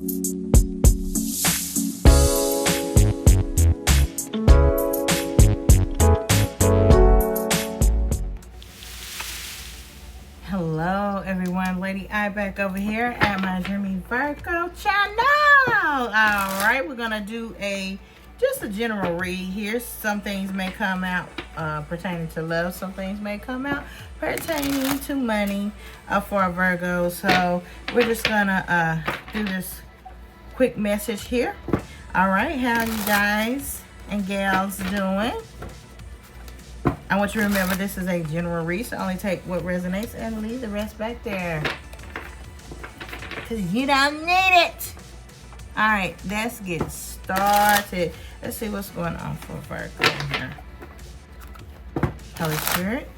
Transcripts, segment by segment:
Hello everyone, Lady I back over here at my Dreamy Virgo channel. Alright, we're gonna do just a general read here. Some things may come out pertaining to love, some things may come out pertaining to money for a Virgo. So we're just gonna do this quick message here. Alright, how you guys and gals doing? I want you to remember this is a general read, so only take what resonates and leave the rest back there, because you don't need it. All right, let's get started. Let's see what's going on for Virgo here. Holy Spirit,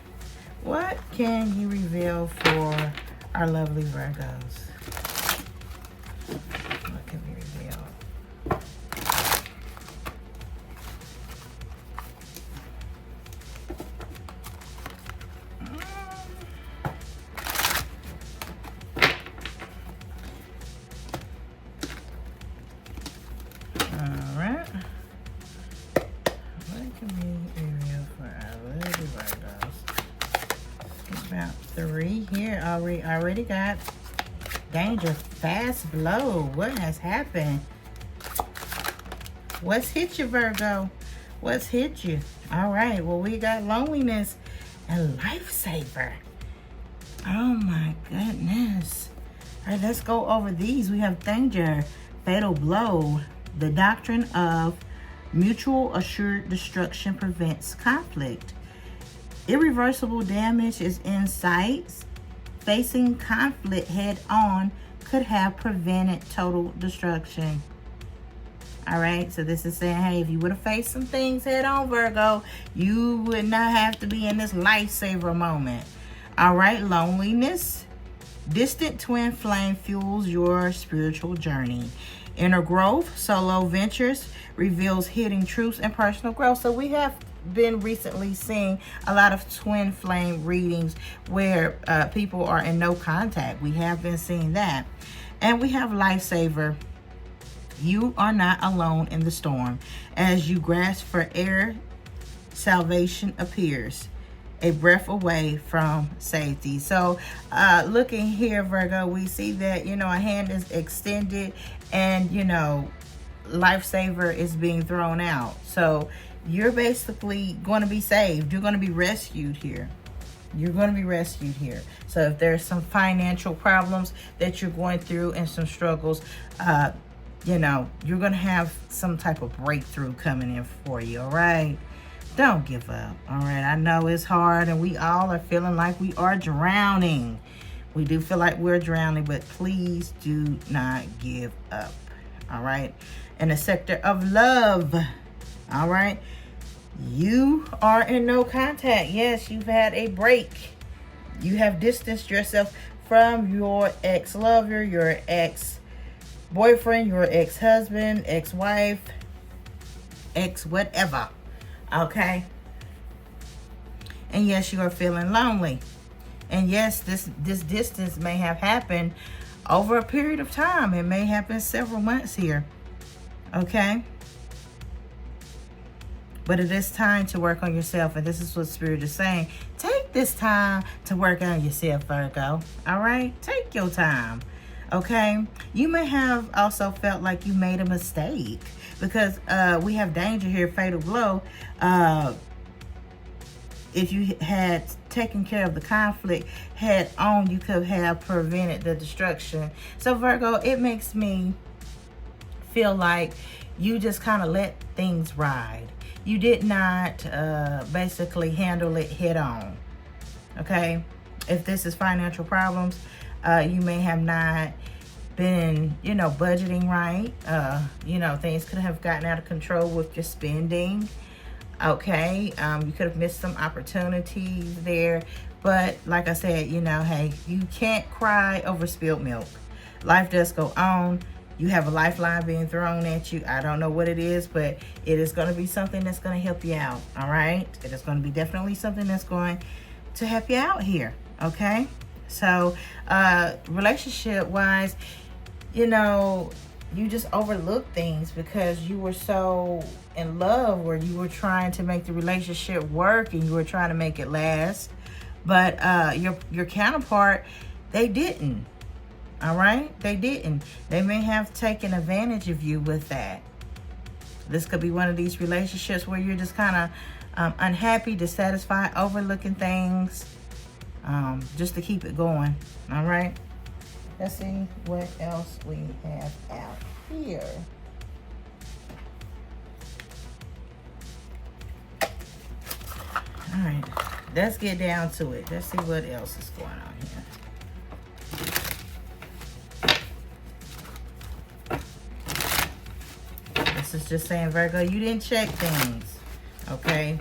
what can you reveal for our lovely Virgos? What can we reveal? About 3 here. Already got danger, fast blow. What has happened? What's hit you, Virgo? What's hit you? All right, well, we got loneliness and lifesaver. Oh my goodness. All right, let's go over these. We have danger, fatal blow. The doctrine of mutual assured destruction prevents conflict. Irreversible damage is in sight. Facing conflict head on could have prevented total destruction. All right, so this is saying, hey, if you would have faced some things head on, Virgo, you would not have to be in this lifesaver moment. All right, loneliness. Distant twin flame fuels your spiritual journey. Inner growth, solo ventures, reveals hidden truths and personal growth. So we have been recently seeing a lot of twin flame readings where people are in no contact. We have been seeing that. And we have lifesaver. You are not alone in the storm. As you grasp for air, salvation appears, a breath away from safety. So looking here, Virgo, we see that, a hand is extended and, lifesaver is being thrown out. So you're basically going to be saved. You're going to be rescued here. You're going to be rescued here. So if there's some financial problems that you're going through and some struggles, you're going to have some type of breakthrough coming in for you. All right. Don't give up. All right. I know it's hard and we all are feeling like we are drowning. We do feel like we're drowning, but please do not give up. All right. In the sector of love. All right. You are in no contact. Yes, you've had a break. You have distanced yourself from your ex-lover, your ex-boyfriend, your ex-husband, ex-wife, ex-whatever. Okay. And yes, you are feeling lonely. And yes, this distance may have happened over a period of time. It may happen several months here. Okay. But it is time to work on yourself. And this is what Spirit is saying. Take this time to work on yourself, Virgo. All right? Take your time. Okay? You may have also felt like you made a mistake. Because we have danger here, fatal blow. If you had taken care of the conflict head on, you could have prevented the destruction. So, Virgo, it makes me feel like you just kind of let things ride. You did not basically handle it head on. Okay? If this is financial problems, you may have not been, budgeting right. Things could have gotten out of control with your spending. Okay? You could have missed some opportunities there. But like I said, hey, you can't cry over spilled milk. Life does go on. You have a lifeline being thrown at you. I don't know what it is, but it is going to be something that's going to help you out. All right? It is going to be definitely something that's going to help you out here. Okay? So, relationship-wise, you just overlooked things because you were so in love, or you were trying to make the relationship work and you were trying to make it last. But your counterpart, they didn't. All right? They didn't. They may have taken advantage of you with that. This could be one of these relationships where you're just kind of unhappy, dissatisfied, overlooking things, just to keep it going. All right? Let's see what else we have out here. All right, let's get down to it. Let's see what else is going on here. This is just saying, Virgo, you didn't check things, okay?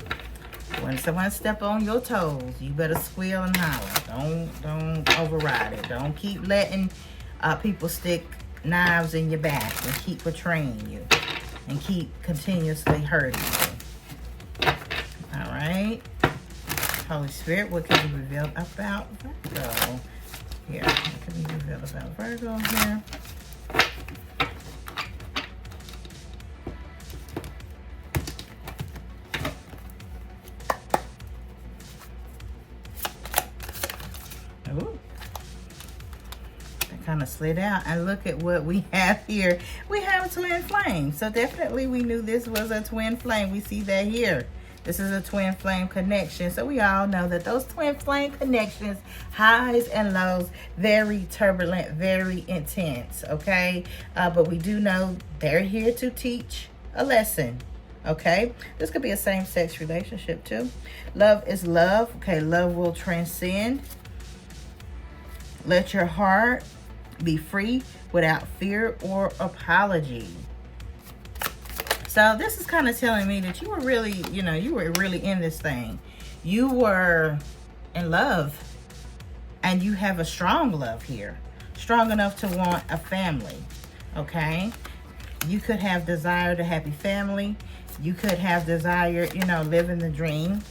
When someone step on your toes, you better squeal and holler. Don't override it. Don't keep letting people stick knives in your back and keep betraying you and keep continuously hurting you. All right. Holy Spirit, what can be revealed about Virgo? Here, what can be revealed about Virgo here? Ooh. That kind of slid out. And look at what we have here. We have a twin flame. So definitely we knew this was a twin flame. We see that here. This is a twin flame connection. So we all know that those twin flame connections, highs and lows, very turbulent, very intense, okay? But we do know they're here to teach a lesson, okay? This could be a same-sex relationship too. Love is love, okay? Love will transcend. Let your heart be free without fear or apology. So this is kind of telling me that you were really, you were really in this thing. You were in love, and you have a strong love here. Strong enough to want a family, okay? You could have desired a happy family. You could have desired, living the dream.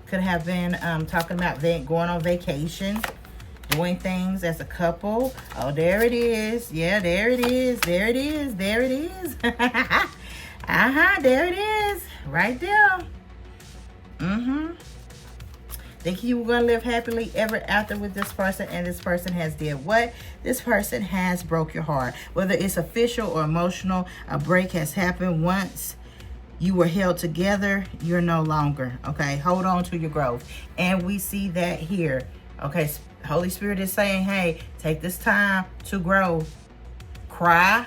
Could have been talking about going on vacation, doing things as a couple. Oh, there it is. Yeah, there it is. There it is. There it is. There it is. Right there. Think you were going to live happily ever after with this person, and this person has did what? This person has broke your heart. Whether it's official or emotional, a break has happened once. You were held together. You're no longer. Okay, hold on to your growth. And we see that here. Okay, Holy Spirit is saying, hey, take this time to grow. Cry.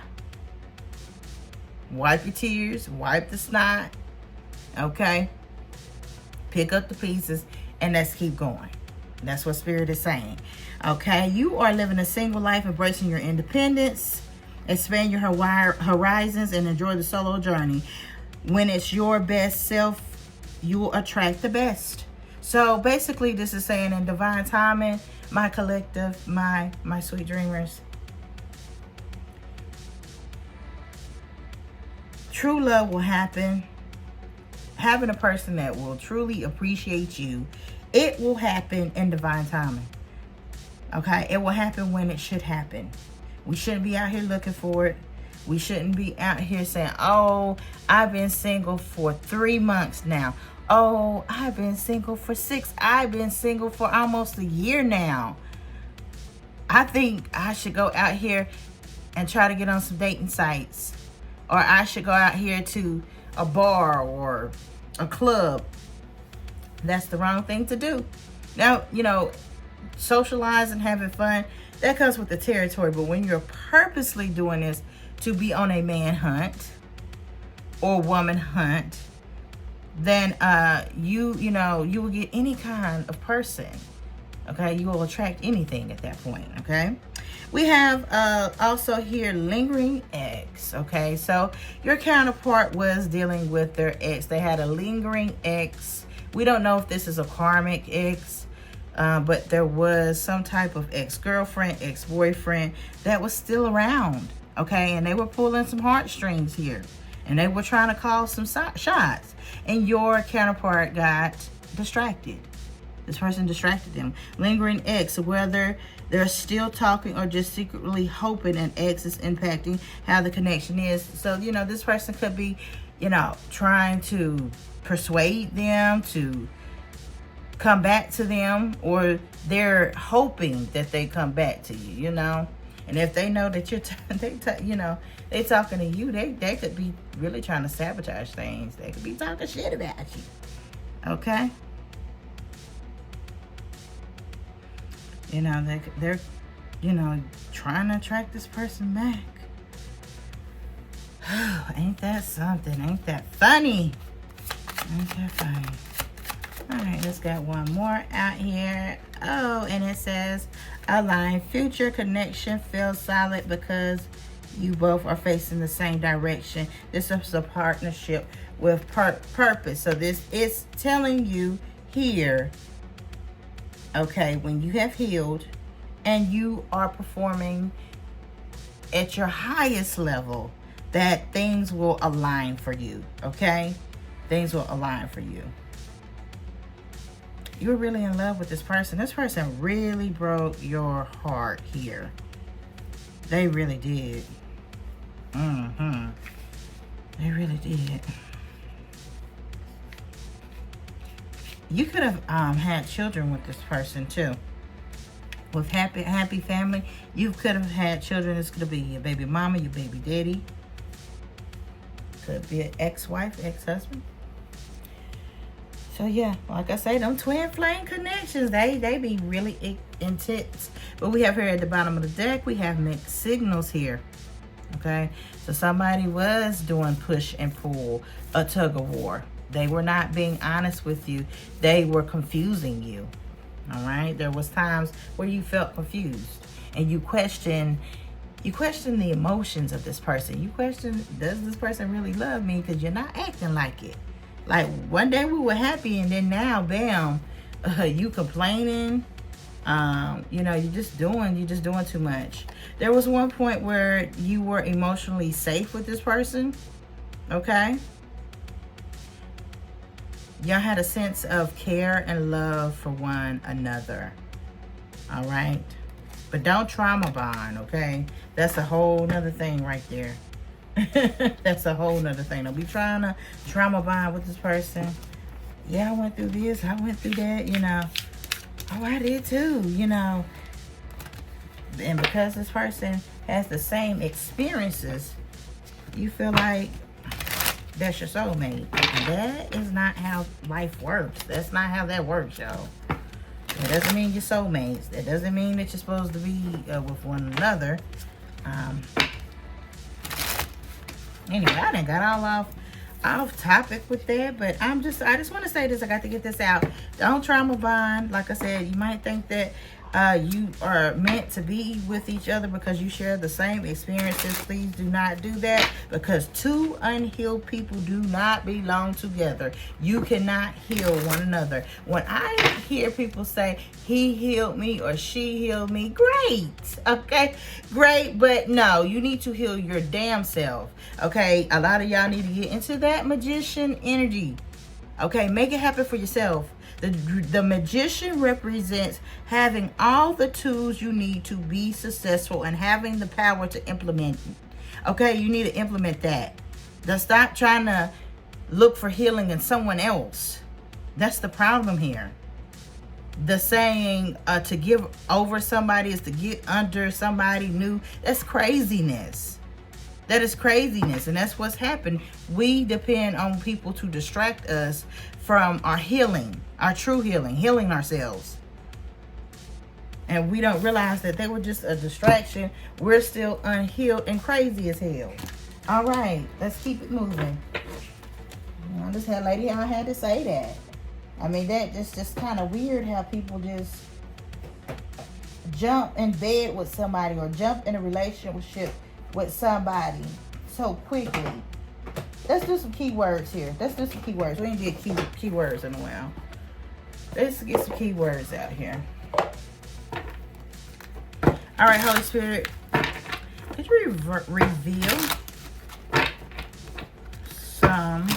Wipe your tears. Wipe the snot. Okay? Pick up the pieces and let's keep going. That's what Spirit is saying. Okay? You are living a single life, embracing your independence. Expand your horizons and enjoy the solo journey. When it's your best self, you will attract the best. So basically, this is saying in divine timing, my collective, my sweet dreamers, true love will happen. Having a person that will truly appreciate you, it will happen in divine timing. Okay? It will happen when it should happen. We shouldn't be out here looking for it. We shouldn't be out here saying, oh, I've been single for 3 months now. Oh, I've been single for 6. I've been single for almost a year now. I think I should go out here and try to get on some dating sites. Or I should go out here to a bar or a club. That's the wrong thing to do. Now, socializing, having fun, that comes with the territory. But when you're purposely doing this to be on a man hunt or woman hunt, then you will get any kind of person. Okay, you will attract anything at that point. Okay, we have also here lingering ex. Okay, so your counterpart was dealing with their ex. They had a lingering ex. We don't know if this is a karmic ex, but there was some type of ex-girlfriend, ex-boyfriend that was still around. Okay, and they were pulling some heartstrings here, and they were trying to call some shots, and your counterpart got distracted. This person distracted them. Lingering ex, whether they're still talking or just secretly hoping an ex is impacting how the connection is. So, you know, this person could be, you know, trying to persuade them to come back to them, or they're hoping that they come back to you, you know. And if they know that you're, you know, they talking to you, they could be really trying to sabotage things. They could be talking shit about you. Okay? You know, they're, you know, trying to attract this person back. Ain't that something? Ain't that funny? Ain't that funny? All right, let's get one more out here. Oh, and it says, align. Future connection feels solid because you both are facing the same direction. This is a partnership with purpose. So this is telling you here, okay, when you have healed and you are performing at your highest level, that things will align for you, okay? Things will align for you. You're really in love with this person. This person really broke your heart here. They really did. They really did. You could have had children with this person too. With happy family, you could have had children. It's gonna be your baby mama, your baby daddy. Could be an ex-wife, ex-husband. So yeah, like I say, them twin flame connections, they be really intense. But we have here at the bottom of the deck, we have mixed signals here. Okay, so somebody was doing push and pull, a tug of war. They were not being honest with you. They were confusing you. All right, there was times where you felt confused and you question the emotions of this person. You question, does this person really love me? Because you're not acting like it. Like one day we were happy and then now, bam, you complaining. You know, you're just doing too much. There was one point where you were emotionally safe with this person. Okay. Y'all had a sense of care and love for one another. All right. But don't trauma bond, okay? That's a whole nother thing right there. That's a whole nother thing. Don't be trying to trauma bond with this person. Yeah, I went through this, I went through that, you know. Oh, I did too, you know. And because this person has the same experiences, you feel like that's your soulmate. And that is not how life works. That's not how that works, y'all. It doesn't mean you're soulmates. That doesn't mean that you're supposed to be with one another. Anyway, I done got all off topic with that, but I just want to say this. I got to get this out. Don't trauma bond. Like I said, you might think that you are meant to be with each other because you share the same experiences. Please do not do that, because two unhealed people do not belong together. You cannot heal one another. When I hear people say he healed me or she healed me, great, okay, great, but no, you need to heal your damn self. Okay, a lot of y'all need to get into that magician energy. Okay, make it happen for yourself. The magician represents having all the tools you need to be successful and having the power to implement it. Okay, you need to implement that. Stop trying to look for healing in someone else. That's the problem here. The saying to give over somebody is to get under somebody new. That's craziness. That is craziness, and that's what's happened. We depend on people to distract us from our healing, our true healing ourselves. And we don't realize that they were just a distraction. We're still unhealed and crazy as hell. All right, let's keep it moving. Well, this lady I had to say that. I mean, that's just kind of weird how people just jump in bed with somebody or jump in a relationship with somebody so quickly. Let's do some keywords here. Let's do some keywords. We ain't did keywords in a while. Let's get some keywords out here. All right, Holy Spirit, could you reveal some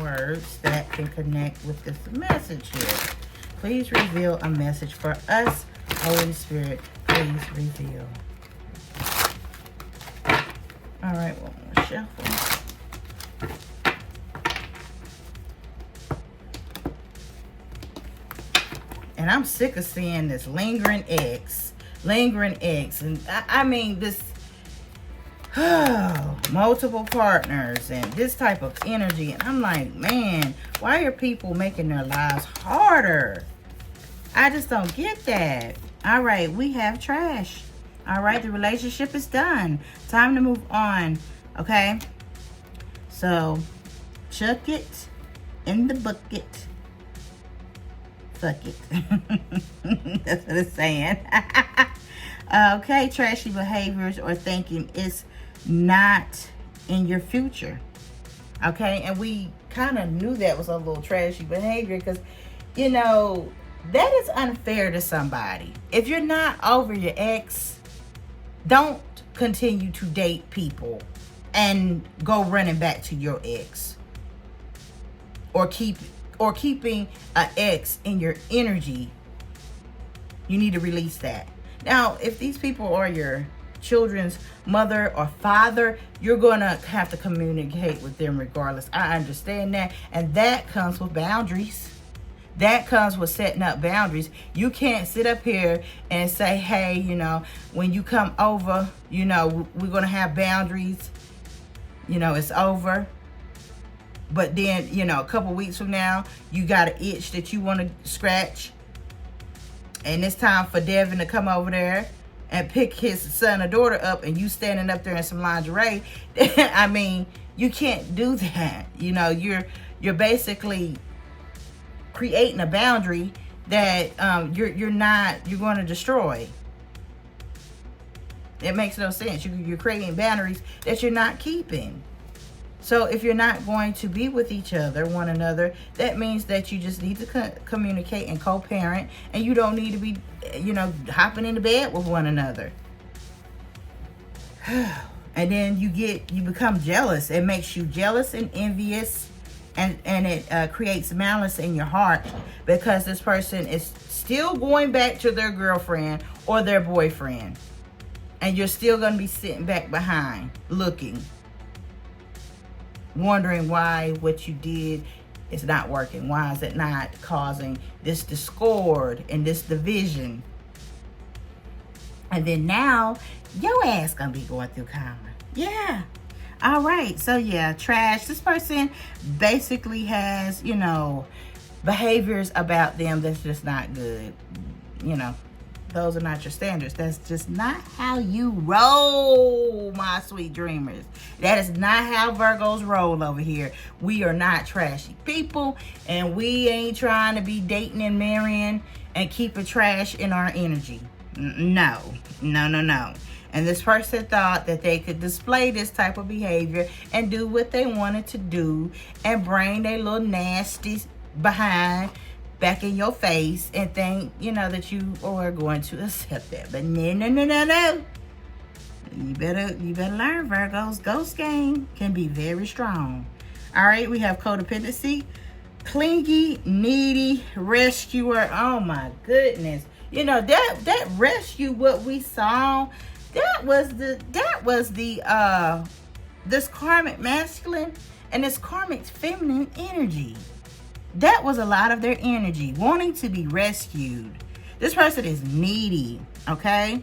words that can connect with this message here? Please reveal a message for us. Holy Spirit, please reveal. All right, one more shuffle. And I'm sick of seeing this lingering X. And I mean this multiple partners and this type of energy. And I'm like, man, why are people making their lives harder? I just don't get that. All right, we have trash. All right, the relationship is done. Time to move on. Okay, so chuck it in the bucket. Fuck it. That's what it's saying. Okay, trashy behaviors or thinking is not in your future. Okay, and we kind of knew that was a little trashy behavior because, you know, that is unfair to somebody. If you're not over your ex, don't continue to date people and go running back to your ex, or keeping an ex in your energy. You need to release that. Now, if these people are your children's mother or father, you're going to have to communicate with them regardless. I understand that. And that comes with boundaries. That comes with setting up boundaries. You can't sit up here and say, hey, you know, when you come over, you know, we're going to have boundaries. You know, it's over. But then, you know, a couple weeks from now, you got an itch that you want to scratch. And it's time for Devin to come over there and pick his son or daughter up, and you standing up there in some lingerie. I mean, you can't do that. You know, you're basically creating a boundary that you're going to destroy. It makes no sense. You're creating boundaries that you're not keeping. So if you're not going to be with one another, that means that you just need to communicate and co-parent, and you don't need to be, you know, hopping into bed with one another. And then you become jealous. It makes you jealous and envious, and it creates malice in your heart because this person is still going back to their girlfriend or their boyfriend, and you're still going to be sitting back behind looking, wondering why what you did is not working. Why is it not causing this discord and this division? And then now your ass gonna be going through karma. Yeah. All right. So yeah, trash. This person basically has, you know, behaviors about them that's just not good. You know, those are not your standards. That's just not how you roll, my sweet dreamers. That is not how Virgos roll over here. We are not trashy people, and we ain't trying to be dating and marrying and keeping trash in our energy. No. And this person thought that they could display this type of behavior and do what they wanted to do and bring their little nasty behind back in your face and think, you know, that you are going to accept that. But no. You better learn, Virgos. Ghost game can be very strong. All right, we have codependency, clingy, needy, rescuer. Oh my goodness. You know, that rescue, what we saw, that was the this karmic masculine and this karmic feminine energy. That was a lot of their energy, wanting to be rescued. This person is needy, okay?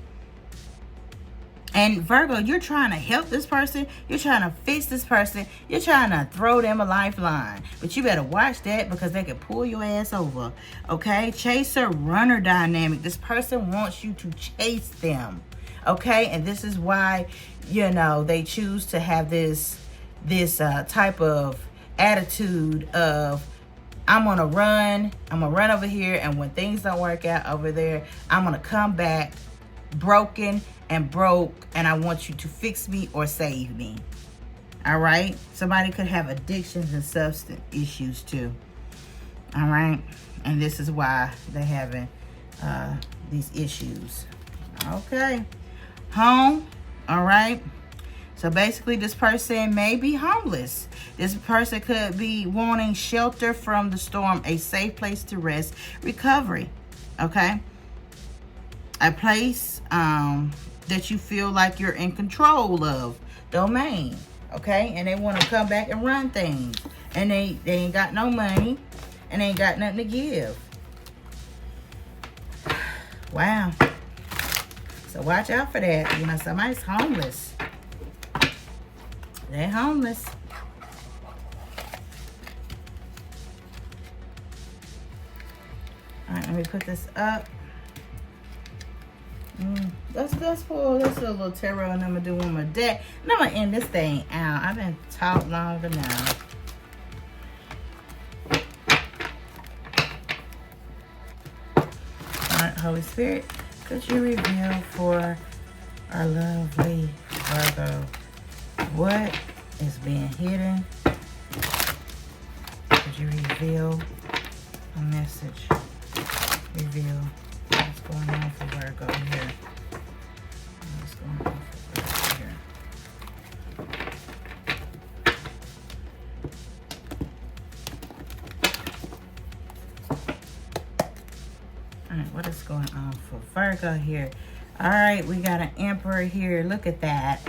And Virgo, you're trying to help this person. You're trying to fix this person. You're trying to throw them a lifeline. But you better watch that because they can pull your ass over, okay? Chaser, runner dynamic. This person wants you to chase them, okay? And this is why, you know, they choose to have this type of attitude of, I'm gonna run over here, and when things don't work out over there, I'm gonna come back broken and broke, and I want you to fix me or save me. All right? Somebody could have addictions and substance issues too. All right? And this is why they're having these issues. Okay. Home. All right? So basically, this person may be homeless. This person could be wanting shelter from the storm, a safe place to rest, recovery, okay? A place that you feel like you're in control of, domain, okay? And they want to come back and run things. And they ain't got no money, and they ain't got nothing to give. Wow. So watch out for that. You know, somebody's homeless. They're homeless. All right, let me put this up. Let's pull this a little tarot, and I'm gonna do one more deck. And I'm gonna end this thing out. I've been talking longer now. All right, Holy Spirit, could you reveal for our lovely Virgo what is being hidden? Could you reveal a message? Reveal what's going on for Virgo here. What's going on for Virgo here? All right, what is going on for Virgo here? All right, we got an Emperor here. Look at that.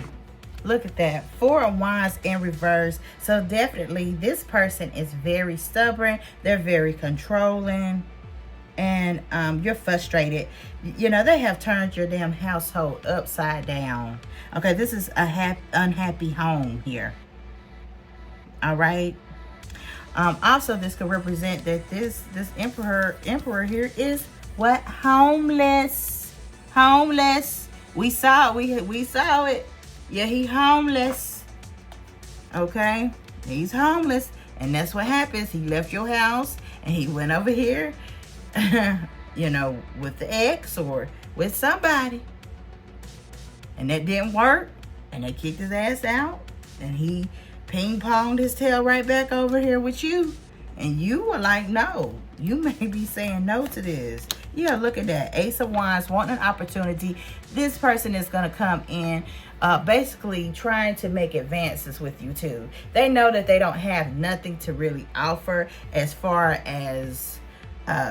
Look at that. 4 of Wands in reverse. So definitely this person is very stubborn. They're very controlling. And you're frustrated. You know, they have turned your damn household upside down. Okay, this is a unhappy home here. All right. Also, this could represent that this emperor here is what? Homeless. Homeless. We saw it. We saw it. Yeah, he homeless. Okay, he's homeless, and that's what happens. He left your house and he went over here, you know, with the ex or with somebody, and that didn't work, and they kicked his ass out, and he ping-ponged his tail right back over here with you, and you were like, no, you may be saying no to this. Yeah, look at that. Ace of Wands, wanting an opportunity. This person is going to come in basically trying to make advances with you too. They know that they don't have nothing to really offer as far as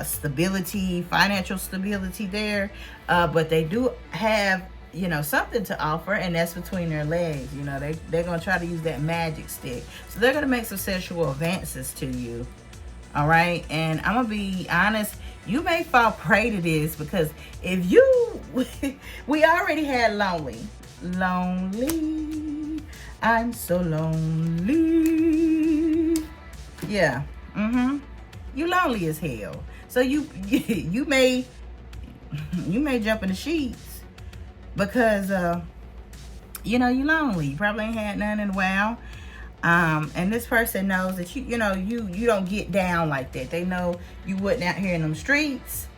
stability, financial stability there. But they do have, you know, something to offer, and that's between their legs. You know, they're going to try to use that magic stick. So they're going to make some sexual advances to you. All right. And I'm going to be honest. You may fall prey to this because if you, we already had lonely. Lonely. I'm so lonely. Yeah. You lonely as hell. So you may jump in the sheets because you know you lonely. You probably ain't had none in a while. And this person knows that you don't get down like that. They know you wasn't out here in them streets.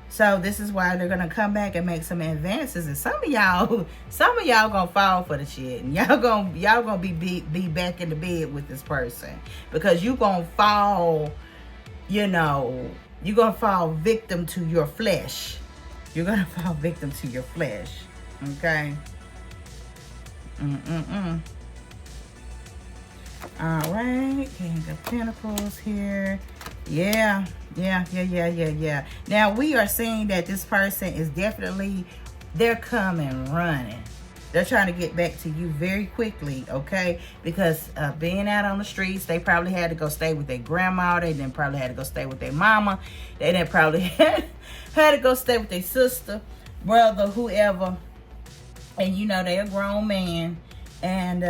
So this is why they're gonna come back and make some advances. And some of y'all gonna fall for the shit, and y'all gonna be back in the bed with this person because you gonna fall. You know, you're gonna fall victim to your flesh. You're gonna fall victim to your flesh. Okay. All right, King of Pentacles here. Yeah. Now we are seeing that this person is definitely, they're coming running. They're trying to get back to you very quickly, okay? Because being out on the streets, they probably had to go stay with their grandma. They then probably had to go stay with their mama. They then probably had to go stay with their sister, brother, whoever. And you know, they're a grown man. And,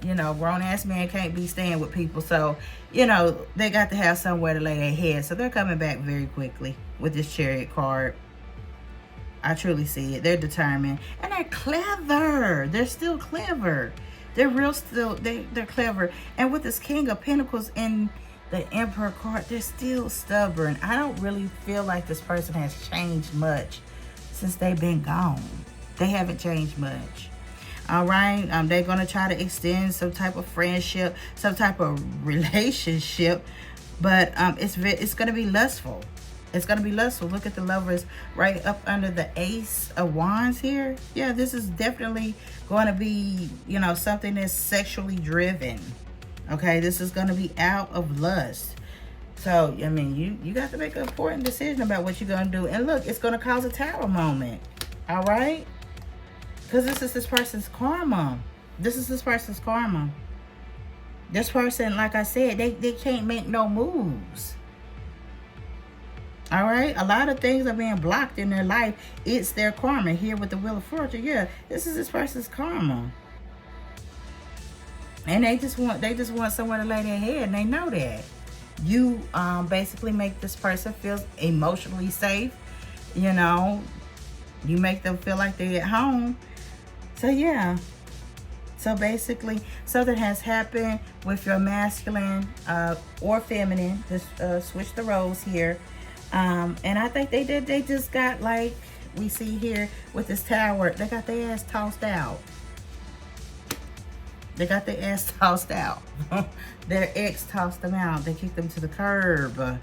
you know, grown-ass man can't be staying with people. So, you know, they got to have somewhere to lay their head. So they're coming back very quickly with this Chariot card. I truly see it. They're determined. And they're clever. They're still clever. They're clever. And with this King of Pentacles and the Emperor card, they're still stubborn. I don't really feel like this person has changed much since they've been gone. They haven't changed much. All right, they're going to try to extend some type of friendship, some type of relationship, but it's going to be lustful. It's going to be lustful. Look at the Lovers right up under the Ace of Wands here. Yeah, this is definitely going to be, you know, something that's sexually driven. Okay, this is going to be out of lust. So, I mean, you got to make an important decision about what you're going to do. And look, it's going to cause a Tower moment. All right? Because this is this person's karma. This is this person's karma. This person, like I said, they can't make no moves. All right? A lot of things are being blocked in their life. It's their karma. Here with the Wheel of Fortune, yeah, this is this person's karma. And they just want somewhere to lay their head, and they know that. You basically make this person feel emotionally safe. You know, you make them feel like they're at home. So yeah. So basically, something has happened with your masculine or feminine. Just switch the roles here. And I think they just got, like we see here with this Tower, they got their ass tossed out. They got their ass tossed out. Their ex tossed them out. They kicked them to the curb.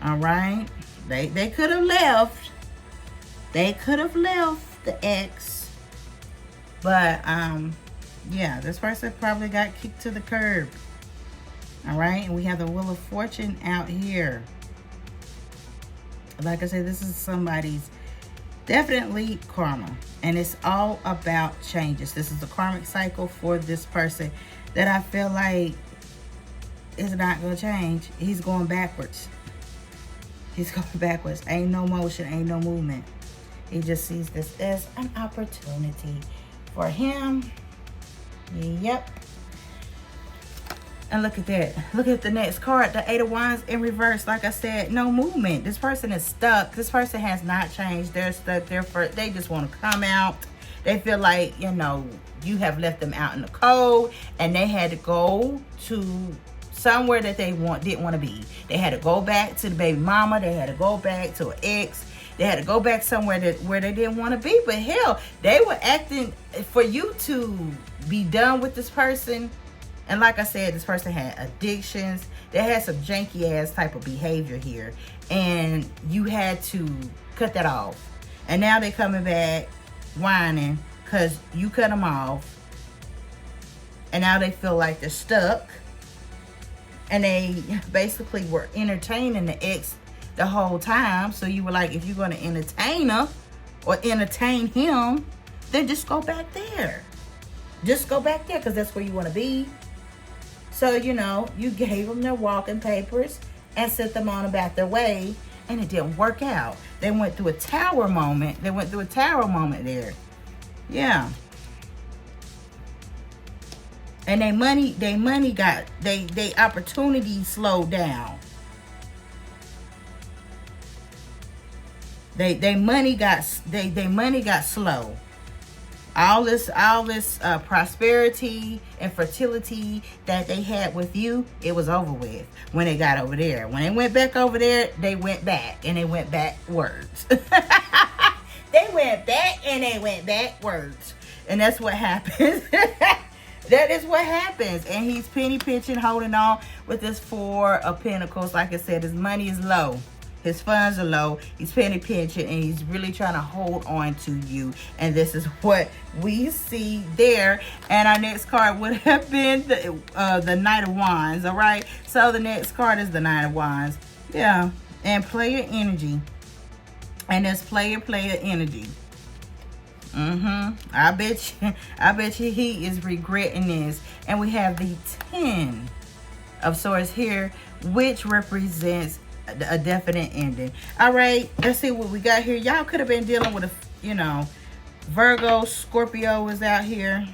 All right. They could have left. They could have left the ex. But, yeah, this person probably got kicked to the curb. All right. And we have the Wheel of Fortune out here. Like I said, this is somebody's definitely karma. And it's all about changes. This is the karmic cycle for this person that I feel like is not going to change. He's going backwards. He's going backwards. Ain't no motion. Ain't no movement. He just sees this as an opportunity for him. Yep. And look at that. Look at the next card. The Eight of Wands in reverse. Like I said, no movement. This person is stuck. This person has not changed. They're stuck. They just want to come out. They feel like, you know, you have left them out in the cold. And they had to go to somewhere that they didn't want to be. They had to go back to the baby mama. They had to go back to an ex. They had to go back somewhere where they didn't want to be. But hell, they were acting for you to be done with this person. And like I said, this person had addictions. They had some janky ass type of behavior here. And you had to cut that off. And now they're coming back whining because you cut them off. And now they feel like they're stuck. And they basically were entertaining the ex the whole time. So you were like, if you're going to entertain her or entertain him, then just go back there. Just go back there because that's where you want to be. So, you know, you gave them their walking papers and sent them on about their way, and it didn't work out. They went through a Tower moment. They went through a Tower moment there. Yeah. And they opportunity slowed down. They money got slow. All this prosperity and fertility that they had with you, it was over with when they got over there. When they went back over there, they went back and they went backwards. They went back and they went backwards. And that's what happens. That is what happens. And he's penny pinching, holding on with this Four of Pentacles. Like I said, his money is low. His funds are low. He's penny pinching, and he's really trying to hold on to you. And this is what we see there. And our next card would have been the Knight of Wands. All right. So the next card is the Knight of Wands. Yeah. And player energy. And there's player energy. I bet you he is regretting this. And we have the 10 of Swords here, which represents a definite ending. All right, let's see what we got here. Y'all could have been dealing with Virgo, Scorpio is out here.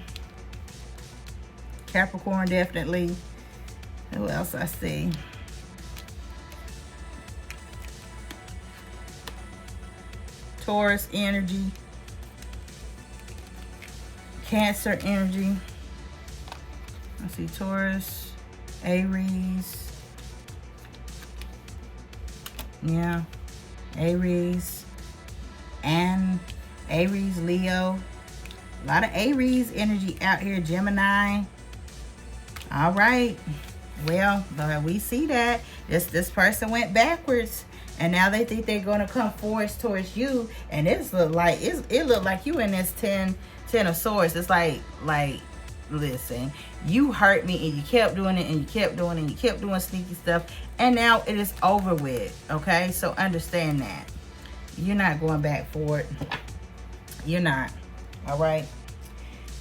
Capricorn, definitely. Who else I see? Taurus energy. Cancer energy. I see Taurus, Aries. Yeah, Aries, Leo. A lot of Aries energy out here. Gemini. All right. Well, we see that this person went backwards, and now they think they're gonna come forward towards you, and it look like you in this ten of swords. It's like listen, you hurt me, and you kept doing it, and you kept doing it, and you kept doing sneaky stuff, and now it is over with. Okay, so understand that you're not going back for it. You're not. All right,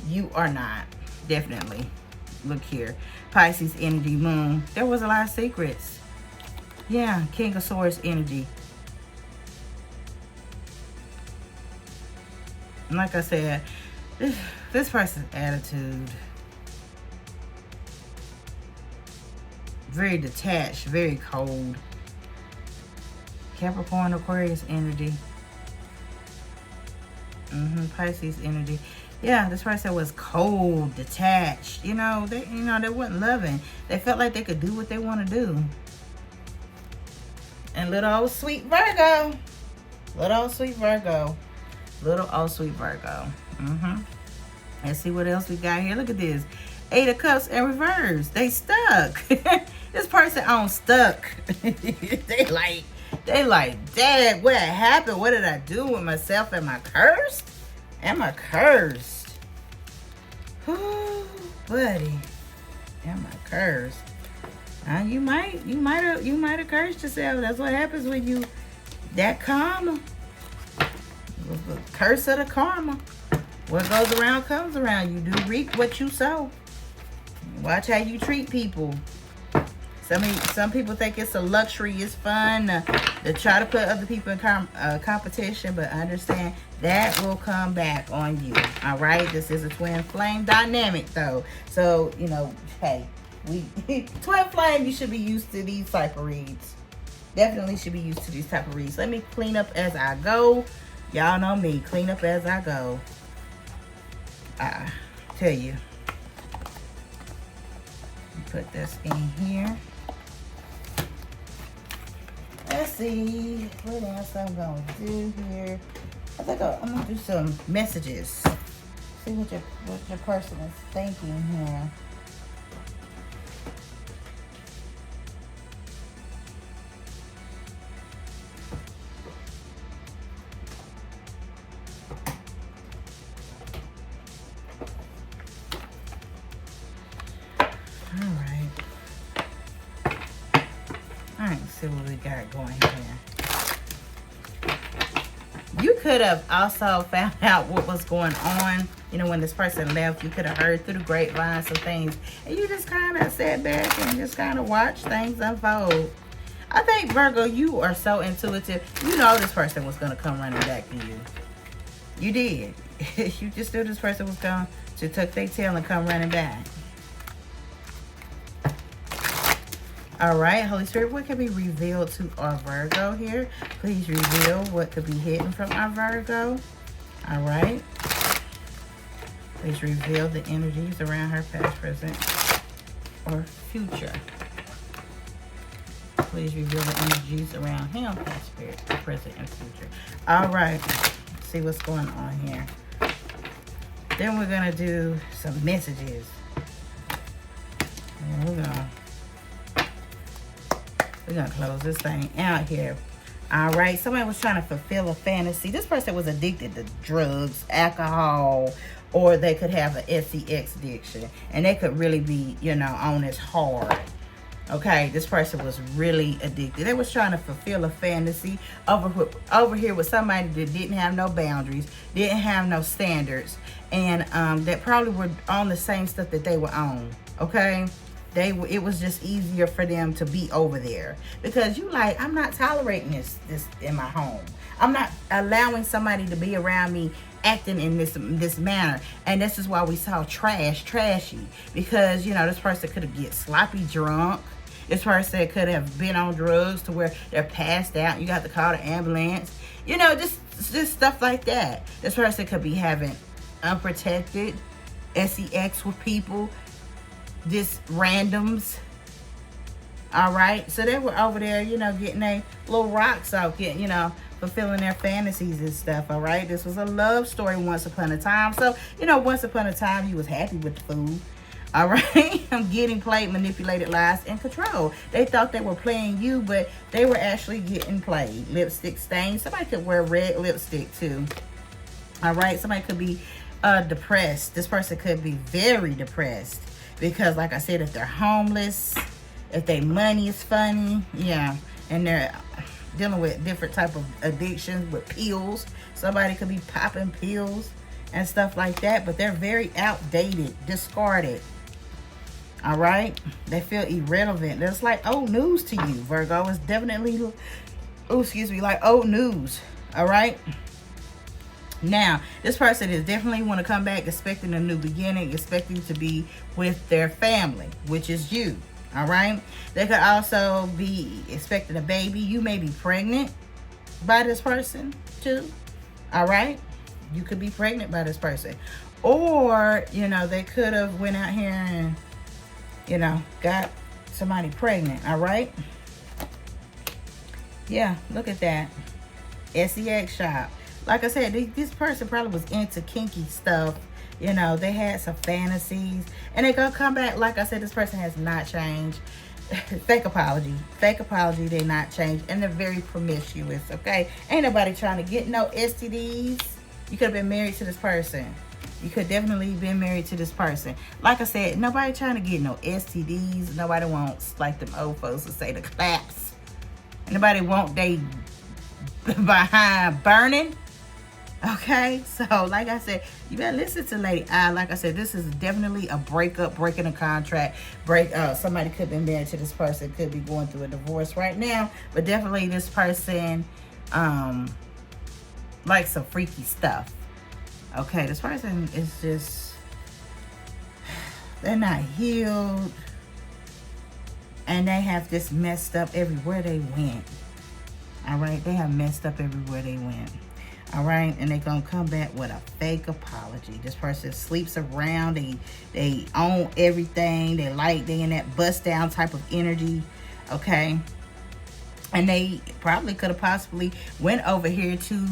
you are not. Definitely. Look here, Pisces energy, moon. There was a lot of secrets. Yeah, King of Swords energy. And like I said, this person's attitude, very detached, very cold. Capricorn, Aquarius energy. Pisces energy. Yeah, this person was cold, detached. They wasn't loving. They felt like they could do what they want to do. And little old sweet Virgo. Little old sweet Virgo. Little old sweet Virgo. Let's see what else we got here. Look at this. 8 of Cups in reverse. They stuck. This person on stuck. They like, Dad, what happened? What did I do with myself? Am I cursed? Am I cursed? Ooh, buddy. Am I cursed? You might have cursed yourself. That's what happens when you that karma. The curse of the karma. What goes around comes around. You do reap what you sow. Watch how you treat people. Some people think it's a luxury, it's fun to try to put other people in competition, but understand that will come back on you. All right, this is a twin flame dynamic, though. So hey, twin flame, you should be used to these type of reads. Definitely should be used to these type of reads. Let me clean up as I go. Y'all know me, clean up as I go. I tell you. Put this in here. Let's see what else I'm gonna do here. I think I'm gonna do some messages. See what your person is thinking here. See what we got going here. You could have also found out what was going on. When this person left, you could have heard through the grapevine some things. And you just kind of sat back and just kind of watched things unfold. I think, Virgo, you are so intuitive. You know this person was going to come running back to you. You did. You just knew this person was going to tuck their tail and come running back. All right, Holy Spirit, what can be revealed to our Virgo here? Please reveal what could be hidden from our Virgo. All right. Please reveal the energies around her past, present, or future. Please reveal the energies around him, past, spirit, present, and future. All right. Let's see what's going on here. Then we're going to do some messages. And we're gonna close this thing out here. All right, somebody was trying to fulfill a fantasy. This person was addicted to drugs, alcohol, or they could have an sex addiction, and they could really be, on this hard. Okay, this person was really addicted. They was trying to fulfill a fantasy over here with somebody that didn't have no boundaries, didn't have no standards, and that probably were on the same stuff that they were on. Okay. It was just easier for them to be over there because I'm not tolerating this in my home. I'm not allowing somebody to be around me acting in this manner. And this is why we saw trashy, because this person could have get sloppy drunk. This person could have been on drugs to where they're passed out. You got to call the ambulance. Just stuff like that. This person could be having unprotected sex with people. Just randoms. All right, so they were over there, getting their little rocks out, fulfilling their fantasies and stuff. All right, this was a love story once upon a time. So once upon a time you was happy with the food. All right. I'm getting played, manipulated, lies, and control. They thought they were playing you, but they were actually getting played. Lipstick stain. Somebody could wear red lipstick too. All right. Somebody could be depressed. This person could be very depressed because, like I said, if they're homeless, if their money is funny, yeah, and they're dealing with different type of addictions with pills. Somebody could be popping pills and stuff like that, but they're very outdated, discarded. All right, they feel irrelevant. That's like old news to you, Virgo. It's definitely, oh, excuse me, like old news. All right. Now, this person is definitely want to come back expecting a new beginning, expecting to be with their family, which is you. All right. They could also be expecting a baby. You may be pregnant by this person too. All right. You could be pregnant by this person. Or, you know, they could have went out here and, you know, got somebody pregnant. All right. Yeah, look at that. SEX shop. Like I said, this person probably was into kinky stuff. You know, they had some fantasies. And they're going to come back. Like I said, this person has not changed. Fake apology. Fake apology. They're not changed. And they're very promiscuous, okay? Ain't nobody trying to get no STDs. You could have been married to this person. You could definitely been married to this person. Like I said, nobody trying to get no STDs. Nobody wants, like them old folks to say, the claps. Nobody want they behind burning. Okay, so like I said, you better listen to Lady I. Like I said, this is definitely a breakup, breaking a contract. Somebody could be married to this person, could be going through a divorce right now, but definitely this person likes some freaky stuff. Okay, this person is just, they're not healed, and they have just messed up everywhere they went. All right, they have messed up everywhere they went. All right, and they're gonna come back with a fake apology. This person sleeps around. They own everything. They in that bust down type of energy. Okay, and they probably could have possibly went over here to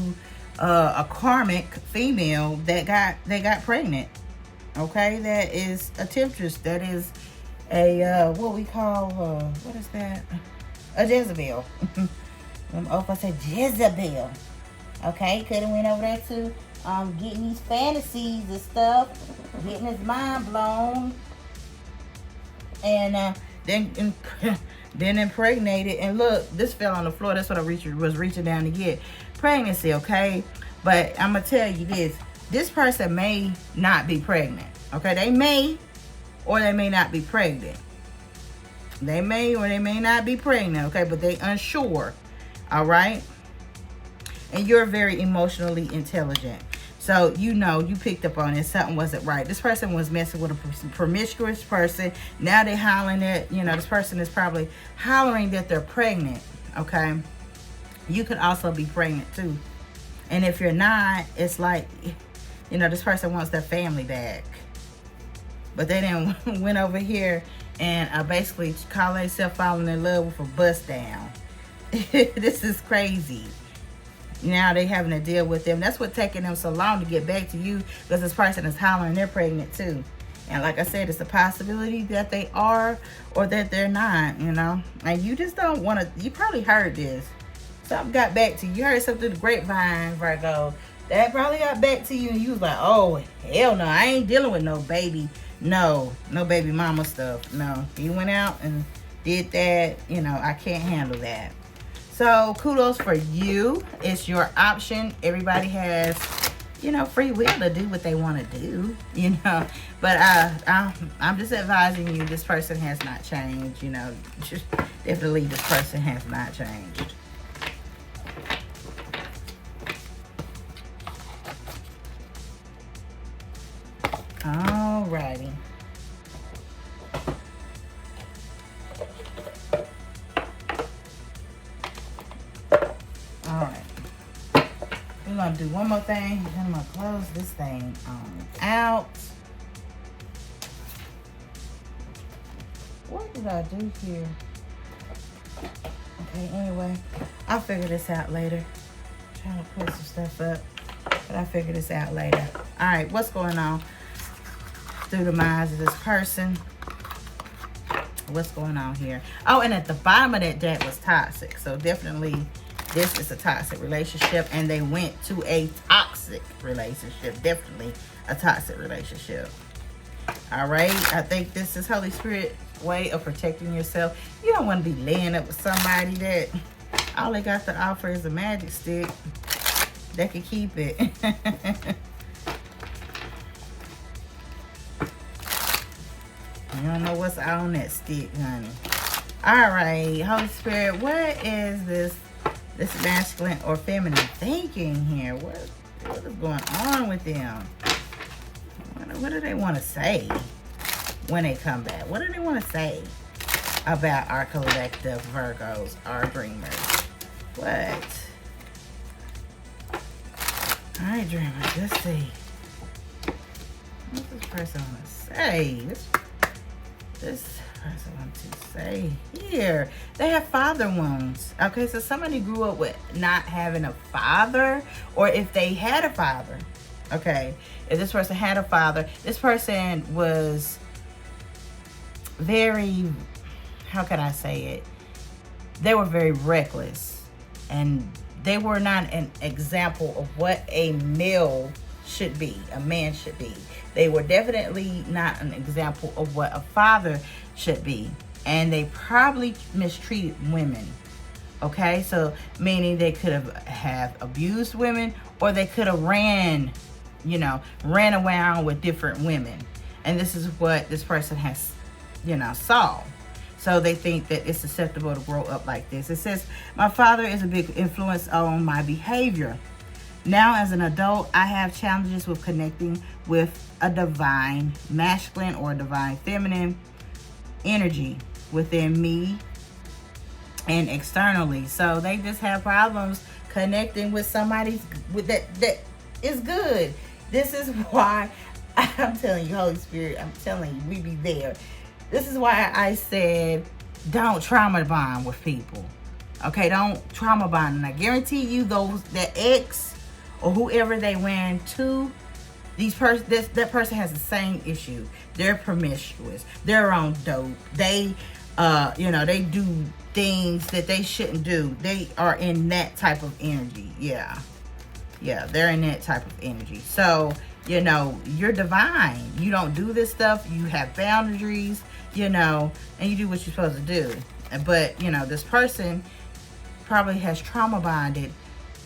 a karmic female that got pregnant. Okay, that is a temptress. That is a what we call what is that? A Jezebel. If I say Jezebel. Okay, could have went over there to getting these fantasies and stuff, getting his mind blown, and then impregnated. And look, this fell on the floor. That's what I was reaching down to get. Pregnancy, okay? But I'm going to tell you this person may not be pregnant. Okay, they may or they may not be pregnant. They may or they may not be pregnant, okay? But they unsure, all right? And you're very emotionally intelligent. So, you know, you picked up on it. Something wasn't right. This person was messing with a promiscuous person. Now they're hollering that, you know, this person is probably hollering that they're pregnant, okay? You could also be pregnant too. And if you're not, it's like, you know, this person wants their family back. But they then went over here and basically call themselves falling in love with a bust down. This is crazy. Now they having to deal with them. That's what taking them so long to get back to you, because this person is hollering they're pregnant too. And like I said, it's a possibility that they are or that they're not, you know. And you just don't want to, you probably heard this. Something got back to you. You heard something through the grapevine, Virgo. That probably got back to you and you was like, oh, hell no, I ain't dealing with no baby. No baby mama stuff. No, you went out and did that. You know, I can't handle that. So kudos for you. It's your option. Everybody has, you know, free will to do what they want to do, you know. But I'm just advising you, this person has not changed, you know. Just definitely this person has not changed. Alrighty. Alright. We're going to do one more thing. Then I'm going to close this thing out. What did I do here? Okay, anyway. I'll figure this out later. I'm trying to put some stuff up. But I'll figure this out later. Alright, what's going on? through the minds of this person. What's going on here? Oh, and at the bottom of that deck was toxic. So definitely this is a toxic relationship, and they went to a toxic relationship. Definitely a toxic relationship. All right. I think this is Holy Spirit's way of protecting yourself. You don't want to be laying up with somebody that all they got to offer is a magic stick. They can keep it. You don't know what's on that stick, honey. All right, Holy Spirit, what is this masculine or feminine thinking here? What is going on with them? What do they want to say when they come back? What do they want to say about our collective Virgos, our dreamers? What? All right, dreamers, let's see. What's this person want to say? This person wants to say here. They have father wounds. Okay, so somebody grew up with not having a father, or if they had a father. Okay, if this person had a father, this person was very, how can I say it? They were very reckless, and they were not an example of what a male should be, a man should be. They were definitely not an example of what a father should be. And they probably mistreated women. Okay, so meaning they could have abused women, or they could have ran around with different women. And this is what this person has, saw. So they think that it's susceptible to grow up like this. It says, my father is a big influence on my behavior. Now, as an adult, I have challenges with connecting with a divine masculine or divine feminine energy within me and externally. So they just have problems connecting with somebody that is good. This is why I'm telling you, Holy Spirit, I'm telling you, we be there. This is why I said, don't trauma bond with people. Okay, don't trauma bond. And I guarantee you, that ex or whoever they ran to, that person has the same issue. They're promiscuous. They're on dope. They, they do things that they shouldn't do. They are in that type of energy. Yeah, they're in that type of energy. So, you're divine. You don't do this stuff. You have boundaries, and you do what you're supposed to do. But, this person probably has trauma bonded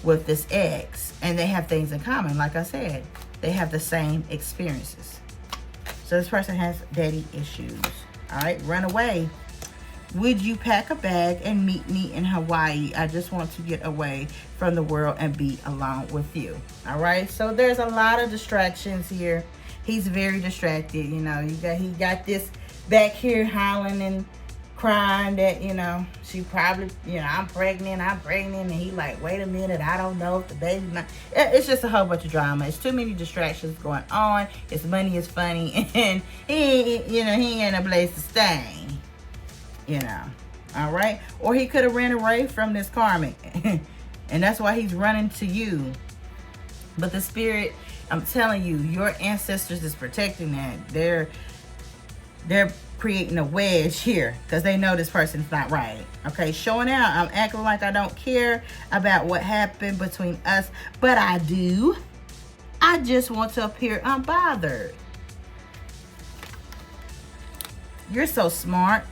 with this ex, and they have things in common. Like I said, they have the same experiences. So this person has daddy issues. All right, run away. Would you pack a bag and meet me in Hawaii? I just want to get away from the world and be alone with you. All right, so there's a lot of distractions here. He's very distracted. He got this back here howling and crying that, she probably, I'm pregnant, and he like, wait a minute, I don't know if the baby's not. It's just a whole bunch of drama. It's too many distractions going on. His money is funny, and he ain't a place to stay, all right? Or he could have ran away from this karmic, and that's why he's running to you. But the spirit, I'm telling you, your ancestors is protecting that. They're creating a wedge here because they know this person's not right. Okay, showing out. I'm acting like I don't care about what happened between us, but I do. I just want to appear unbothered. You're so smart.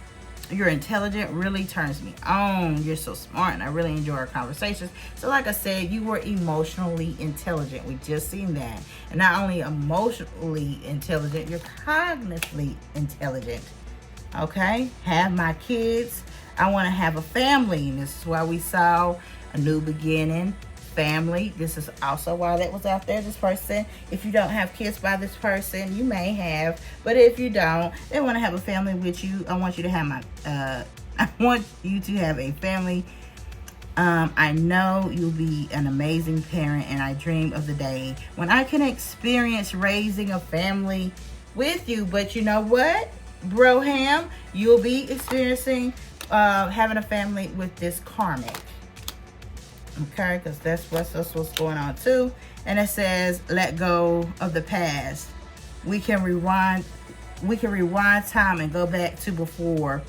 You're intelligent. Really turns me on. You're so smart, and I really enjoy our conversations. So like I said, you were emotionally intelligent. We just seen that. And not only emotionally intelligent, you're cognitively intelligent. Okay, have my kids. I want to have a family, and this is why we saw a new beginning, family. This is also why that was out there. This person, if you don't have kids by this person, you may have, but if you don't, they want to have a family with you. I want you to have I want you to have a family. I know you'll be an amazing parent, and I dream of the day when I can experience raising a family with you. But you know what, Broham, you'll be experiencing having a family with this karmic. Okay, because that's what's going on too. And it says, let go of the past. We can rewind we can rewind time and go back to before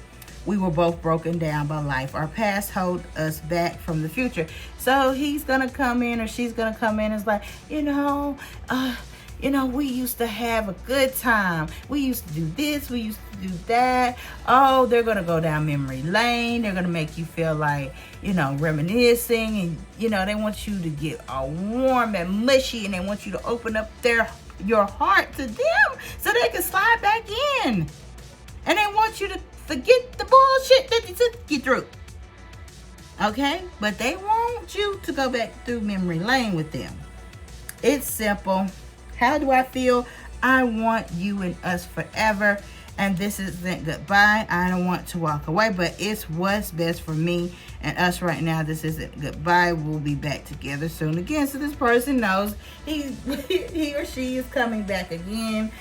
we were both broken down by life. Our past hold us back from the future. So he's gonna come in, or she's gonna come in and it's like, we used to have a good time. We used to do this, we used to do that. Oh, they're gonna go down memory lane. They're gonna make you feel like, reminiscing, and they want you to get all warm and mushy, and they want you to open up your heart to them so they can slide back in. And they want you to forget the bullshit that you took you through. Okay? But they want you to go back through memory lane with them. It's simple. How do I feel? I want you and us forever. And this isn't goodbye. I don't want to walk away, but it's what's best for me and us right now. This isn't goodbye. We'll be back together soon again. So this person knows he or she is coming back again.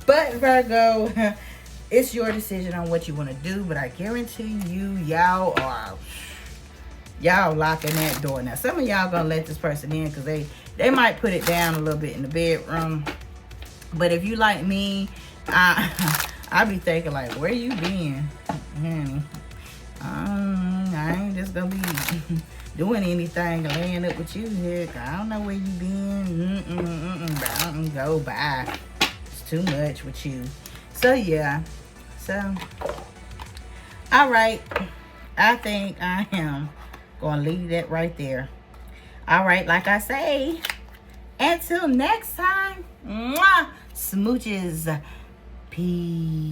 But Virgo, it's your decision on what you want to do. But I guarantee you, y'all locking that door. Now, some of y'all gonna let this person in because they might put it down a little bit in the bedroom. But if you like me, I be thinking like, where you been, honey? I ain't just gonna be doing anything laying up with you here. I don't know where you been. But I don't go by. It's too much with you. So yeah. So, all right. I think I am gonna leave that right there. All right, like I say, until next time, mwah, smooches. Peace.